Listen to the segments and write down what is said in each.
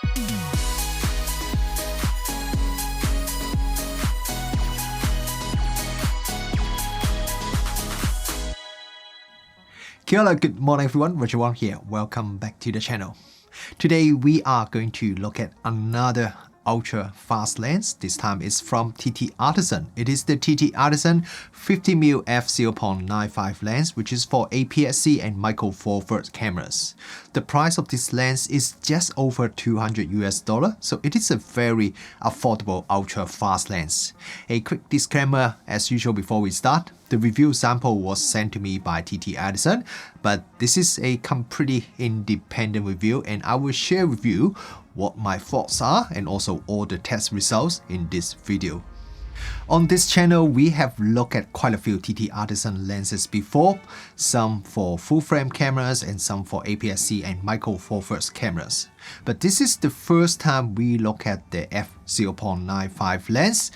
Kia ora, good morning everyone, Roger Wang here. Welcome back to the channel. Today we are going to look at another ultra fast lens. This time it's from TTArtisan. It is the TTArtisan 50mm f/0.95 lens, which is for APS-C and micro four thirds cameras. The price of this lens is just over $200, so it is a very affordable ultra fast lens. A quick disclaimer as usual before we start. The review sample was sent to me by TTArtisan, but this is a completely independent review and I will share with you what my thoughts are and also all the test results in this video. On this channel, we have looked at quite a few TTArtisan lenses before, some for full frame cameras and some for APS-C and micro four thirds cameras. But this is the first time we look at the f/0.95 lens.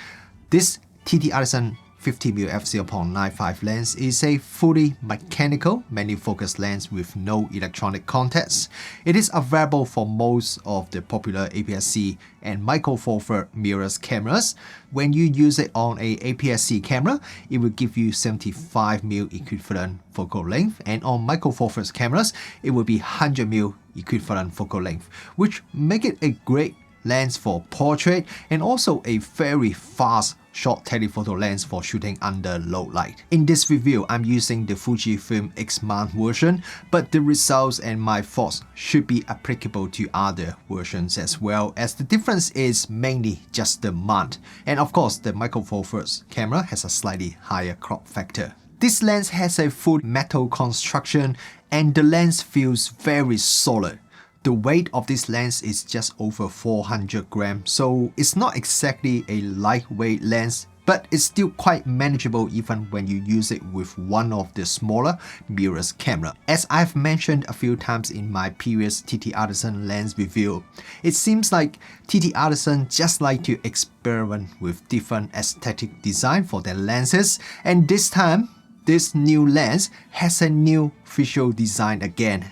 This TTArtisan 50mm f/0.95 lens is a fully mechanical manual focus lens with no electronic contacts. It is available for most of the popular APS-C and micro four thirds mirrorless cameras. When you use it on a APS-C camera, it will give you 75mm equivalent focal length, and on micro four thirds cameras, it will be 100mm equivalent focal length, which make it a great lens for portrait and also a very fast short telephoto lens for shooting under low light. In this review, I'm using the Fujifilm X-mount version, but the results and my thoughts should be applicable to other versions as well, as the difference is mainly just the mount. And of course, the micro four thirds camera has a slightly higher crop factor. This lens has a full metal construction and the lens feels very solid. The weight of this lens is just over 400 grams, so it's not exactly a lightweight lens, but it's still quite manageable even when you use it with one of the smaller mirrorless camera. As I've mentioned a few times in my previous TTArtisan lens review, it seems like TTArtisan just like to experiment with different aesthetic design for their lenses, and this time, this new lens has a new visual design again.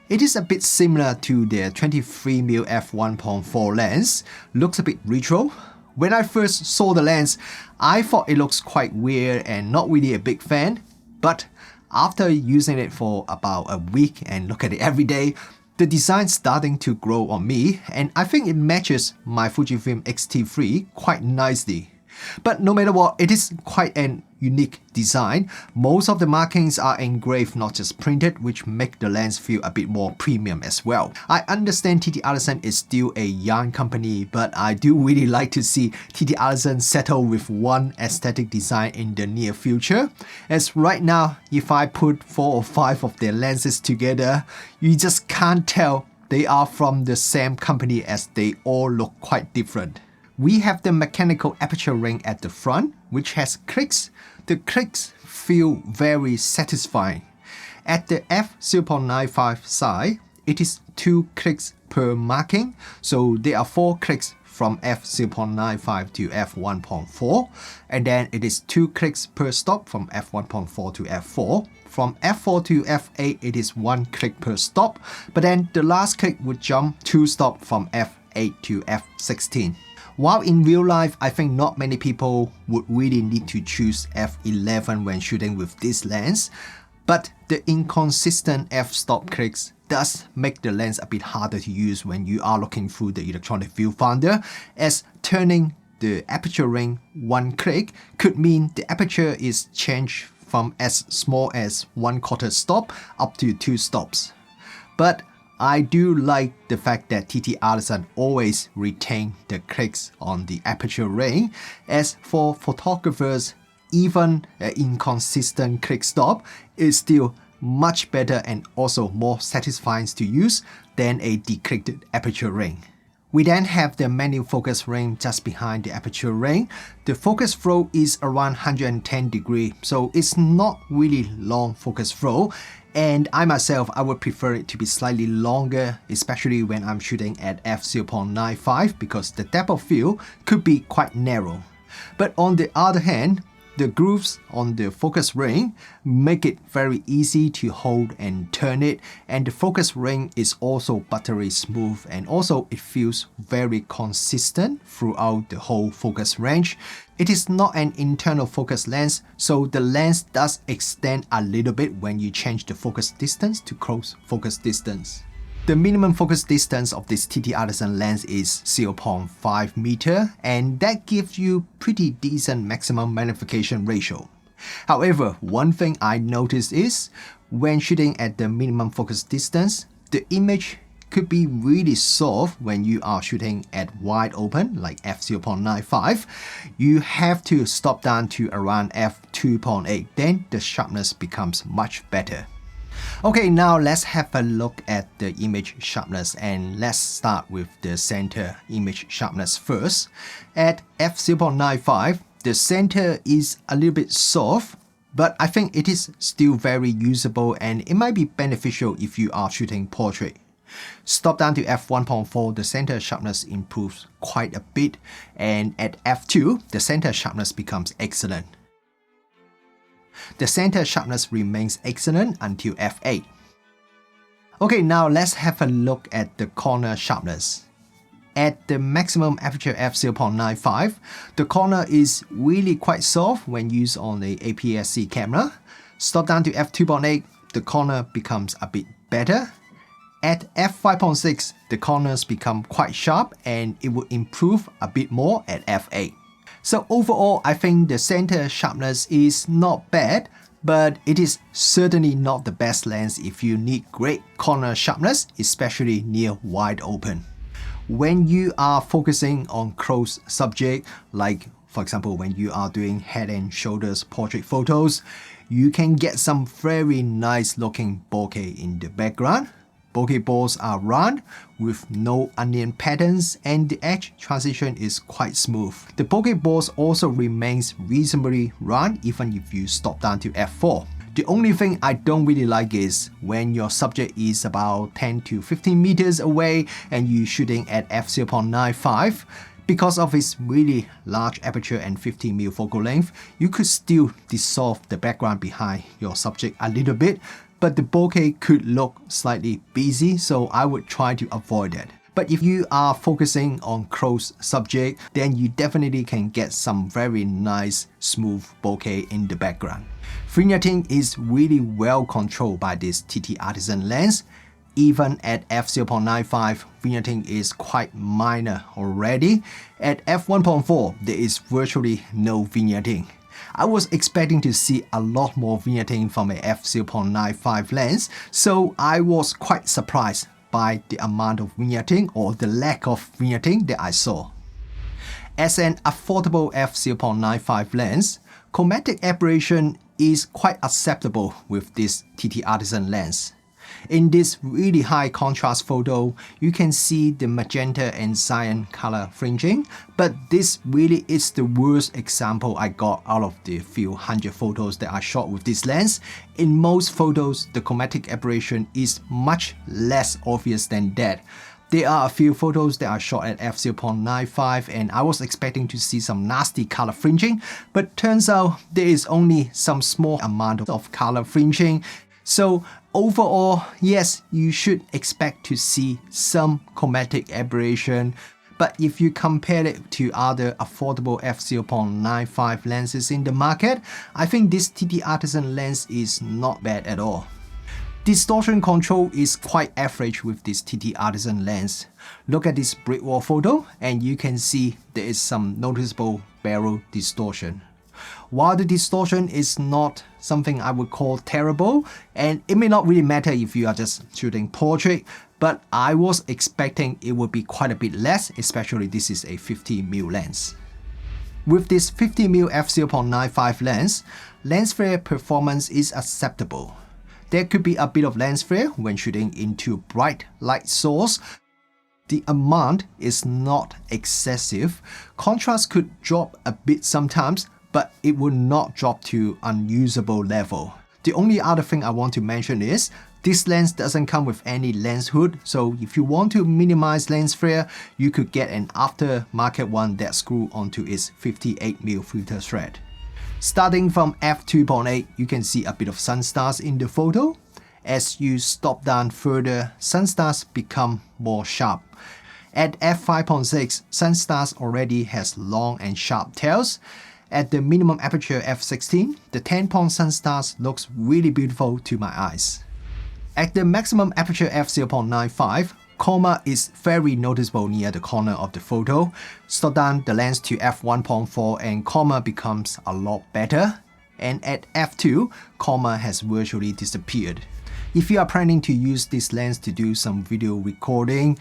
It is a bit similar to the 23mm f1.4 lens, looks a bit retro. When I first saw the lens, I thought it looks quite weird and not really a big fan, but after using it for about a week and look at it every day, the design starting to grow on me, and I think it matches my Fujifilm X-T3 quite nicely. But no matter what, it is quite an unique design. Most of the markings are engraved, not just printed, which make the lens feel a bit more premium as well. I understand TTArtisan is still a young company, but I do really like to see TTArtisan settle with one aesthetic design in the near future. As right now, if I put 4 or 5 of their lenses together, you just can't tell they are from the same company as they all look quite different. We have the mechanical aperture ring at the front, which has clicks. The clicks feel very satisfying. At the f/0.95 side, it is 2 clicks per marking, so there are 4 clicks from f/0.95 to f1.4, and then it is 2 clicks per stop from f1.4 to f4. From f4 to f8, it is 1 click per stop, but then the last click would jump 2 stops from f8 to f16. While in real life, I think not many people would really need to choose f11 when shooting with this lens, but the inconsistent f-stop clicks does make the lens a bit harder to use when you are looking through the electronic viewfinder, as turning the aperture ring 1 click could mean the aperture is changed from as small as 1/4 stop up to 2 stops. But I do like the fact that TTArtisan always retain the clicks on the aperture ring, as for photographers, even an inconsistent click stop is still much better and also more satisfying to use than a declicked aperture ring. We then have the manual focus ring just behind the aperture ring. The focus throw is around 110 degrees, so it's not really long focus throw. And I myself, I would prefer it to be slightly longer, especially when I'm shooting at f/0.95, because the depth of field could be quite narrow. But on the other hand, The grooves on the focus ring make it very easy to hold and turn it, and the focus ring is also buttery smooth, and also it feels very consistent throughout the whole focus range. It is not an internal focus lens, so the lens does extend a little bit when you change the focus distance to close focus distance. The minimum focus distance of this TTArtisan lens is 0.5 meter, and that gives you pretty decent maximum magnification ratio. However, one thing I noticed is, when shooting at the minimum focus distance, the image could be really soft when you are shooting at wide open like f0.95. You have to stop down to around f2.8, then the sharpness becomes much better. Okay, now let's have a look at the image sharpness, and let's start with the center image sharpness first. At f0.95, the center is a little bit soft, but I think it is still very usable and it might be beneficial if you are shooting portrait. Stop down to f1.4, the center sharpness improves quite a bit, and at f2, the center sharpness becomes excellent. The center sharpness remains excellent until f8. Okay, now let's have a look at the corner sharpness. At the maximum aperture f0.95, the corner is really quite soft when used on the APS-C camera. Stop down to f2.8, the corner becomes a bit better. At f5.6, the corners become quite sharp and it will improve a bit more at f8. So overall, I think the center sharpness is not bad, but it is certainly not the best lens if you need great corner sharpness, especially near wide open. When you are focusing on close subject, like for example when you are doing head and shoulders portrait photos, you can get some very nice looking bokeh in the background. Bokeh balls are round with no onion patterns, and the edge transition is quite smooth. The bokeh balls also remains reasonably round even if you stop down to f4. The only thing I don't really like is when your subject is about 10 to 15 meters away and you're shooting at f0.95. Because of its really large aperture and 15mm focal length, you could still dissolve the background behind your subject a little bit, but the bokeh could look slightly busy, so I would try to avoid it. But if you are focusing on close subject, then you definitely can get some very nice smooth bokeh in the background. Vignetting is really well controlled by this TTArtisan lens. Even at f0.95, vignetting is quite minor already. At f1.4, there is virtually no vignetting. I was expecting to see a lot more vignetting from a f0.95 lens, so I was quite surprised by the amount of vignetting or the lack of vignetting that I saw. As an affordable f0.95 lens, chromatic aberration is quite acceptable with this TTArtisan lens. In this really high contrast photo, you can see the magenta and cyan color fringing, but this really is the worst example I got out of the few hundred photos that I shot with this lens. In most photos, the chromatic aberration is much less obvious than that. There are a few photos that I shot at f0.95 and I was expecting to see some nasty color fringing, but turns out there is only some small amount of color fringing. So overall, yes, you should expect to see some chromatic aberration, but if you compare it to other affordable f0.95 lenses in the market, I think this TTArtisan lens is not bad at all. Distortion control is quite average with this TTArtisan lens. Look at this brick wall photo and you can see there is some noticeable barrel distortion. While the distortion is not something I would call terrible, and it may not really matter if you are just shooting portrait, but I was expecting it would be quite a bit less, especially this is a 50mm lens. With this 50mm f0.95 lens flare performance is acceptable. There could be a bit of lens flare when shooting into bright light source. The amount is not excessive. Contrast could drop a bit sometimes, but it will not drop to unusable level. The only other thing I want to mention is, this lens doesn't come with any lens hood, so if you want to minimize lens flare, you could get an aftermarket one that screws onto its 58mm filter thread. Starting from f2.8, you can see a bit of Sunstars in the photo. As you stop down further, Sunstars become more sharp. At f5.6, Sunstars already has long and sharp tails. At the minimum aperture f16, the 10-point Sunstars looks really beautiful to my eyes. At the maximum aperture f0.95, Coma is very noticeable near the corner of the photo. Stop down the lens to f1.4 and Coma becomes a lot better. And at f2, Coma has virtually disappeared. If you are planning to use this lens to do some video recording,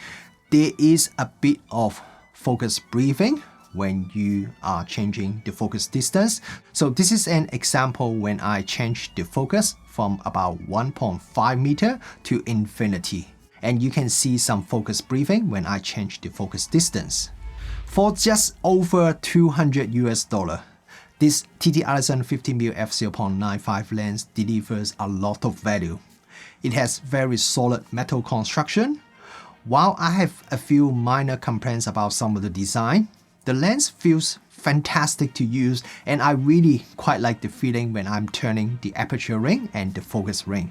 there is a bit of focus breathing when you are changing the focus distance. So this is an example when I changed the focus from about 1.5 meter to infinity. And you can see some focus breathing when I change the focus distance. For just over $200 US, this TTArtisan 50mm f0.95 lens delivers a lot of value. It has very solid metal construction. While I have a few minor complaints about some of the design, the lens feels fantastic to use, and I really quite like the feeling when I'm turning the aperture ring and the focus ring.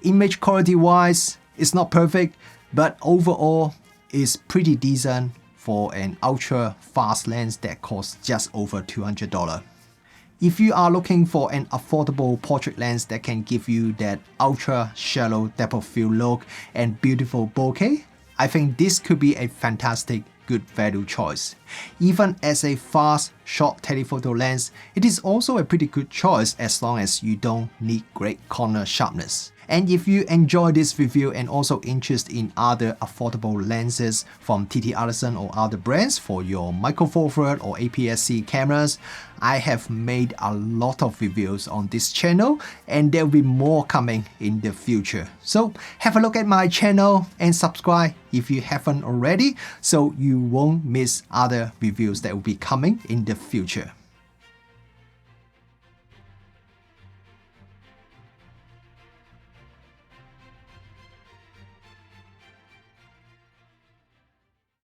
Image quality wise, it's not perfect, but overall it's pretty decent for an ultra fast lens that costs just over $200. If you are looking for an affordable portrait lens that can give you that ultra shallow depth of field look and beautiful bokeh, I think this could be a fantastic good value choice. Even as a fast short telephoto lens, it is also a pretty good choice as long as you don't need great corner sharpness. And if you enjoy this review and also interested in other affordable lenses from TTArtisan or other brands for your micro four third or APS-C cameras, I have made a lot of reviews on this channel and there will be more coming in the future. So have a look at my channel and subscribe if you haven't already so you won't miss other reviews that will be coming in the future.